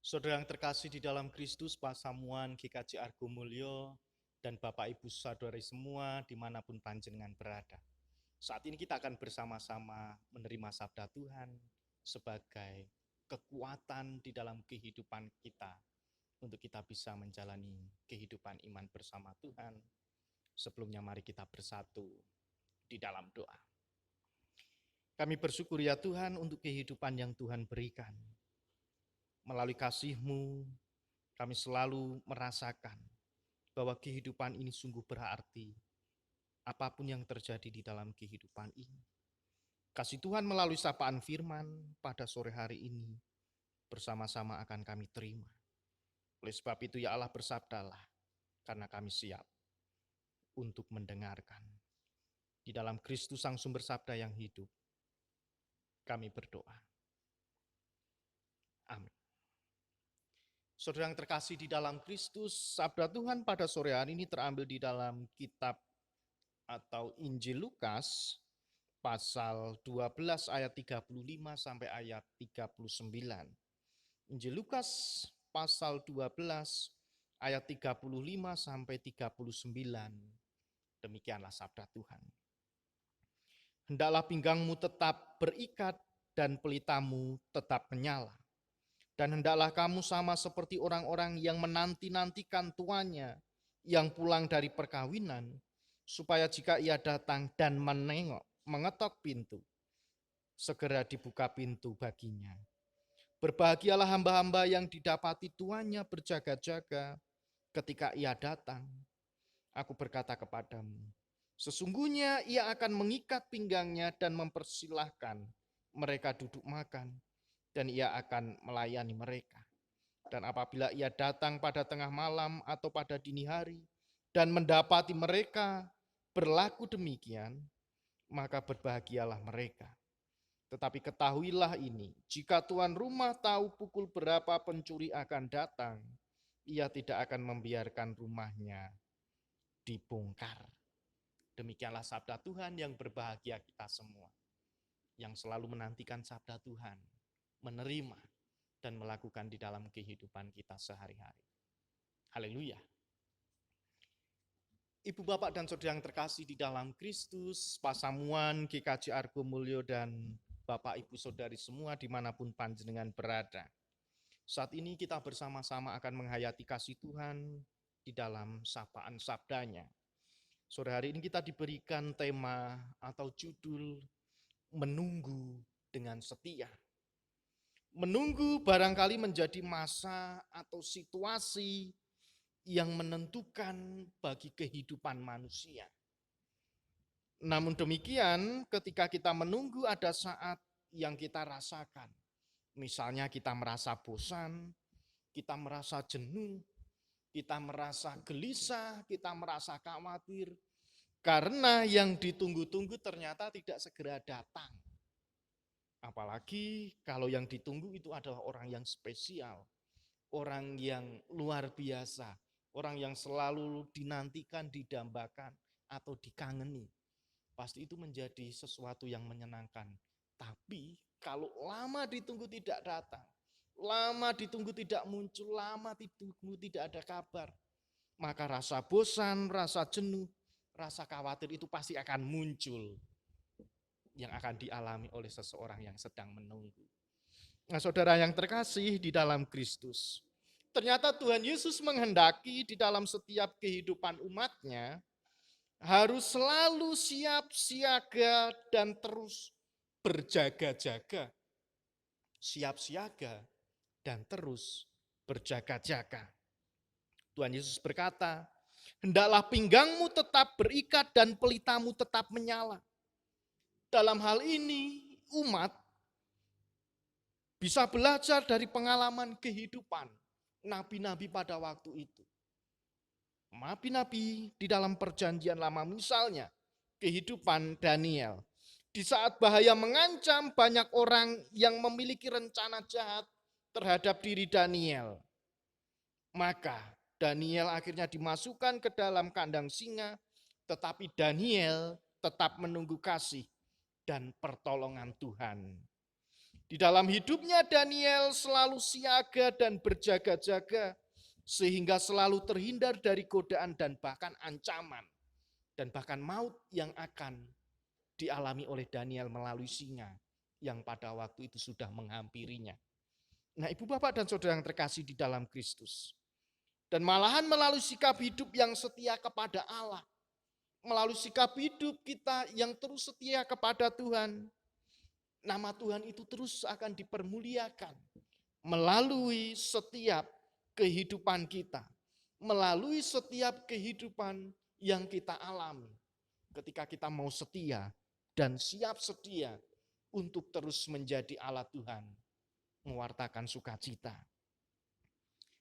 Saudara yang terkasih di dalam Kristus, Pak Samuan GKJ Argo Mulyo, dan Bapak Ibu saudari semua dimanapun panjenengan berada. Saat ini kita akan bersama-sama menerima sabda Tuhan sebagai kekuatan di dalam kehidupan kita untuk kita bisa menjalani kehidupan iman bersama Tuhan. Sebelumnya mari kita bersatu di dalam doa. Kami bersyukur ya Tuhan untuk kehidupan yang Tuhan berikan. Melalui kasih-Mu, kami selalu merasakan bahwa kehidupan ini sungguh berarti apapun yang terjadi di dalam kehidupan ini. Kasih Tuhan melalui sapaan firman pada sore hari ini bersama-sama akan kami terima. Oleh sebab itu ya Allah bersabdalah, karena kami siap untuk mendengarkan. Di dalam Kristus Sang Sumber Sabda yang hidup, kami berdoa. Amin. Saudara yang terkasih di dalam Kristus, sabda Tuhan pada sore hari ini terambil di dalam kitab atau Injil Lukas pasal 12 ayat 35 sampai ayat 39. Injil Lukas pasal 12 ayat 35 sampai 39. Demikianlah sabda Tuhan. Hendaklah pinggangmu tetap berikat dan pelitamu tetap menyala. Dan hendaklah kamu sama seperti orang-orang yang menanti-nantikan tuannya yang pulang dari perkawinan, supaya jika ia datang dan mengetok pintu, segera dibuka pintu baginya. Berbahagialah hamba-hamba yang didapati tuannya berjaga-jaga ketika ia datang. Aku berkata kepadamu, sesungguhnya ia akan mengikat pinggangnya dan mempersilahkan mereka duduk makan, dan ia akan melayani mereka. Dan apabila ia datang pada tengah malam atau pada dini hari dan mendapati mereka berlaku demikian, maka berbahagialah mereka. Tetapi ketahuilah ini, jika tuan rumah tahu pukul berapa pencuri akan datang, ia tidak akan membiarkan rumahnya dibongkar. Demikianlah sabda Tuhan. Yang berbahagia kita semua yang selalu menantikan sabda Tuhan, menerima dan melakukan di dalam kehidupan kita sehari-hari. Haleluya. Ibu bapak dan saudara yang terkasih di dalam Kristus, Pak Samuan, GKJ Argo Mulyo, dan bapak ibu saudari semua dimanapun panjenengan berada. Saat ini kita bersama-sama akan menghayati kasih Tuhan di dalam sapaan sabdanya. Sore hari ini kita diberikan tema atau judul menunggu dengan setia. Menunggu barangkali menjadi masa atau situasi yang menentukan bagi kehidupan manusia. Namun demikian, ketika kita menunggu ada saat yang kita rasakan. Misalnya kita merasa bosan, kita merasa jenuh, kita merasa gelisah, kita merasa khawatir. Karena yang ditunggu-tunggu ternyata tidak segera datang. Apalagi kalau yang ditunggu itu adalah orang yang spesial, orang yang luar biasa, orang yang selalu dinantikan, didambakan, atau dikangeni. Pasti itu menjadi sesuatu yang menyenangkan. Tapi kalau lama ditunggu tidak datang, lama ditunggu tidak muncul, lama ditunggu tidak ada kabar, maka rasa bosan, rasa jenuh, rasa khawatir itu pasti akan muncul yang akan dialami oleh seseorang yang sedang menunggu. Nah, saudara yang terkasih di dalam Kristus, ternyata Tuhan Yesus menghendaki di dalam setiap kehidupan umatnya harus selalu siap siaga dan terus berjaga-jaga. Siap siaga dan terus berjaga-jaga. Tuhan Yesus berkata, hendaklah pinggangmu tetap berikat dan pelitamu tetap menyala. Dalam hal ini umat bisa belajar dari pengalaman kehidupan nabi-nabi pada waktu itu. Nabi-nabi di dalam perjanjian lama, misalnya kehidupan Daniel. Di saat bahaya mengancam, banyak orang yang memiliki rencana jahat terhadap diri Daniel. Maka Daniel akhirnya dimasukkan ke dalam kandang singa, tetapi Daniel tetap menunggu kasih dan pertolongan Tuhan. Di dalam hidupnya Daniel selalu siaga dan berjaga-jaga sehingga selalu terhindar dari godaan dan bahkan ancaman dan bahkan maut yang akan dialami oleh Daniel melalui singa yang pada waktu itu sudah menghampirinya. Nah, Ibu Bapak dan Saudara yang terkasih di dalam Kristus. Dan malahan melalui sikap hidup yang setia kepada Allah, melalui sikap hidup kita yang terus setia kepada Tuhan, nama Tuhan itu terus akan dipermuliakan melalui setiap kehidupan kita, melalui setiap kehidupan yang kita alami. Ketika kita mau setia dan siap sedia untuk terus menjadi alat Tuhan, mewartakan sukacita.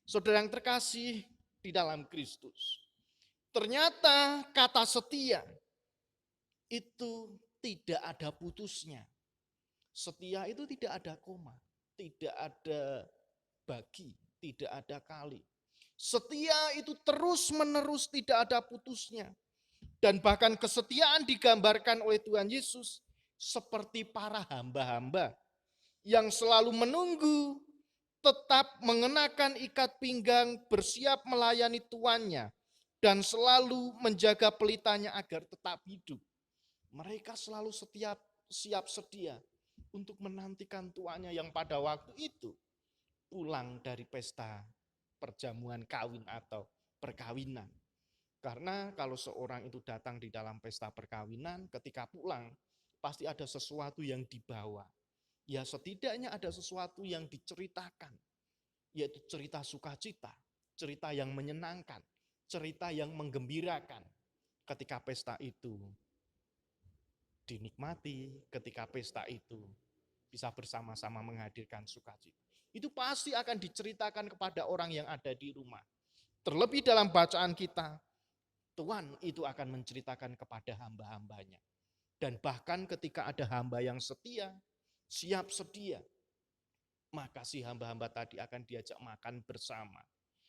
Saudara yang terkasih di dalam Kristus, ternyata kata setia itu tidak ada putusnya. Setia itu tidak ada koma, tidak ada bagi, tidak ada kali. Setia itu terus menerus, tidak ada putusnya. Dan bahkan kesetiaan digambarkan oleh Tuhan Yesus seperti para hamba-hamba yang selalu menunggu, tetap mengenakan ikat pinggang, bersiap melayani tuannya, dan selalu menjaga pelitanya agar tetap hidup. Mereka selalu siap sedia untuk menantikan tuannya yang pada waktu itu pulang dari pesta perjamuan kawin atau perkawinan. Karena kalau seorang itu datang di dalam pesta perkawinan, ketika pulang pasti ada sesuatu yang dibawa. Ya setidaknya ada sesuatu yang diceritakan, yaitu cerita sukacita, cerita yang menyenangkan, cerita yang menggembirakan ketika pesta itu dinikmati, ketika pesta itu bisa bersama-sama menghadirkan sukacita. Itu pasti akan diceritakan kepada orang yang ada di rumah. Terlebih dalam bacaan kita, Tuhan itu akan menceritakan kepada hamba-hambanya. Dan bahkan ketika ada hamba yang setia, siap sedia, maka si hamba-hamba tadi akan diajak makan bersama.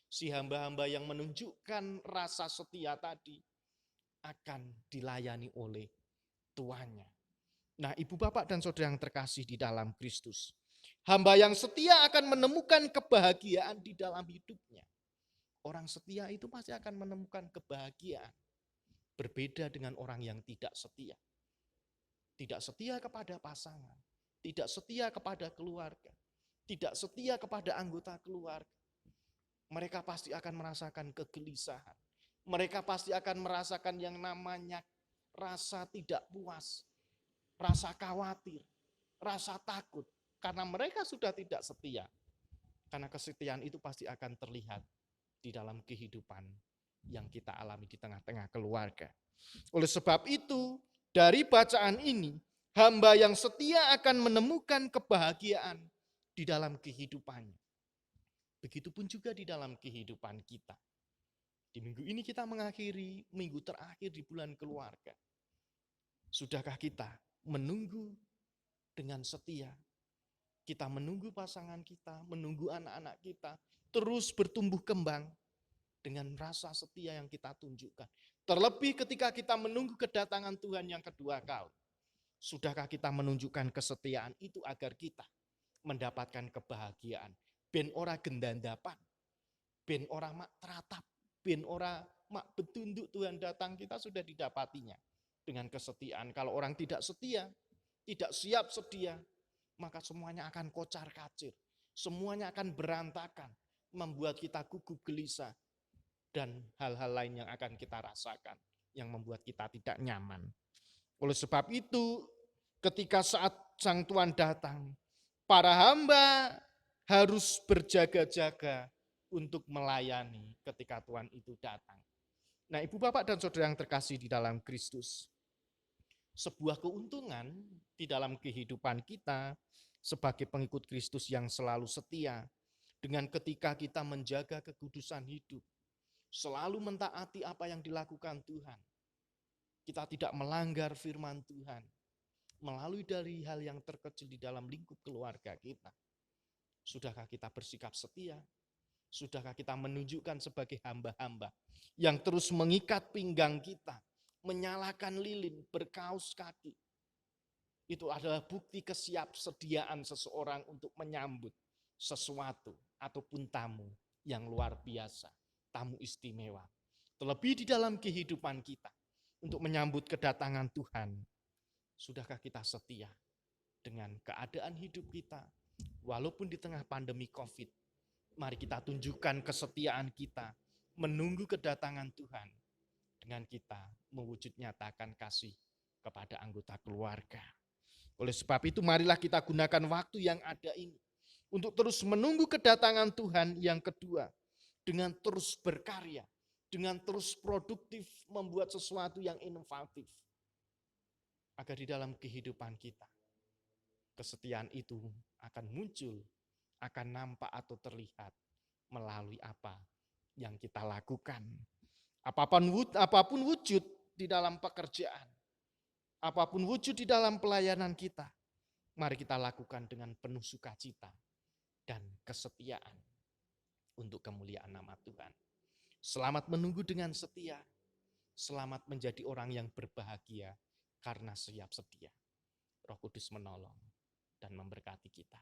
Si hamba-hamba yang menunjukkan rasa setia tadi akan dilayani oleh tuannya. Nah, Ibu Bapak dan Saudara yang terkasih di dalam Kristus, hamba yang setia akan menemukan kebahagiaan di dalam hidupnya. Orang setia itu pasti akan menemukan kebahagiaan. Berbeda dengan orang yang tidak setia. Tidak setia kepada pasangan, tidak setia kepada keluarga, tidak setia kepada anggota keluarga. Mereka pasti akan merasakan kegelisahan. Mereka pasti akan merasakan yang namanya rasa tidak puas, rasa khawatir, rasa takut. Karena mereka sudah tidak setia. Karena kesetiaan itu pasti akan terlihat di dalam kehidupan yang kita alami di tengah-tengah keluarga. Oleh sebab itu, dari bacaan ini, hamba yang setia akan menemukan kebahagiaan di dalam kehidupannya. Begitupun juga di dalam kehidupan kita. Di minggu ini kita mengakhiri minggu terakhir di bulan keluarga. Sudahkah kita menunggu dengan setia? Kita menunggu pasangan kita, menunggu anak-anak kita, terus bertumbuh kembang dengan rasa setia yang kita tunjukkan. Terlebih ketika kita menunggu kedatangan Tuhan yang kedua kali. Sudahkah kita menunjukkan kesetiaan itu agar kita mendapatkan kebahagiaan? Ben ora gendandapan, ben ora mak teratap, ben ora mak betunduk Tuhan datang, kita sudah didapatinya dengan kesetiaan. Kalau orang tidak setia, tidak siap sedia, maka semuanya akan kocar kacir, semuanya akan berantakan, membuat kita gugup gelisah, dan hal-hal lain yang akan kita rasakan, yang membuat kita tidak nyaman. Oleh sebab itu, ketika saat Sang Tuhan datang, para hamba harus berjaga-jaga untuk melayani ketika Tuhan itu datang. Nah, Ibu Bapak dan Saudara yang terkasih di dalam Kristus, sebuah keuntungan di dalam kehidupan kita sebagai pengikut Kristus yang selalu setia, dengan ketika kita menjaga kekudusan hidup, selalu mentaati apa yang dilakukan Tuhan. Kita tidak melanggar firman Tuhan melalui dari hal yang terkecil di dalam lingkup keluarga kita. Sudahkah kita bersikap setia? Sudahkah kita menunjukkan sebagai hamba-hamba yang terus mengikat pinggang kita, menyalakan lilin, berkaus kaki, Itu adalah bukti kesiapsediaan seseorang untuk menyambut sesuatu ataupun tamu yang luar biasa, tamu istimewa. Terlebih di dalam kehidupan kita, untuk menyambut kedatangan Tuhan, sudahkah kita setia dengan keadaan hidup kita, walaupun di tengah pandemi COVID? Mari kita tunjukkan kesetiaan kita, menunggu kedatangan Tuhan, dengan kita mewujud nyatakan kasih kepada anggota keluarga. Oleh sebab itu, marilah kita gunakan waktu yang ada ini untuk terus menunggu kedatangan Tuhan yang kedua, dengan terus berkarya, dengan terus produktif membuat sesuatu yang inovatif, agar di dalam kehidupan kita, kesetiaan itu akan muncul, akan nampak atau terlihat melalui apa yang kita lakukan. Apapun wujud di dalam pekerjaan, apapun wujud di dalam pelayanan kita, mari kita lakukan dengan penuh sukacita dan kesetiaan untuk kemuliaan nama Tuhan. Selamat menunggu dengan setia, selamat menjadi orang yang berbahagia karena siap sedia. Roh Kudus menolong dan memberkati kita.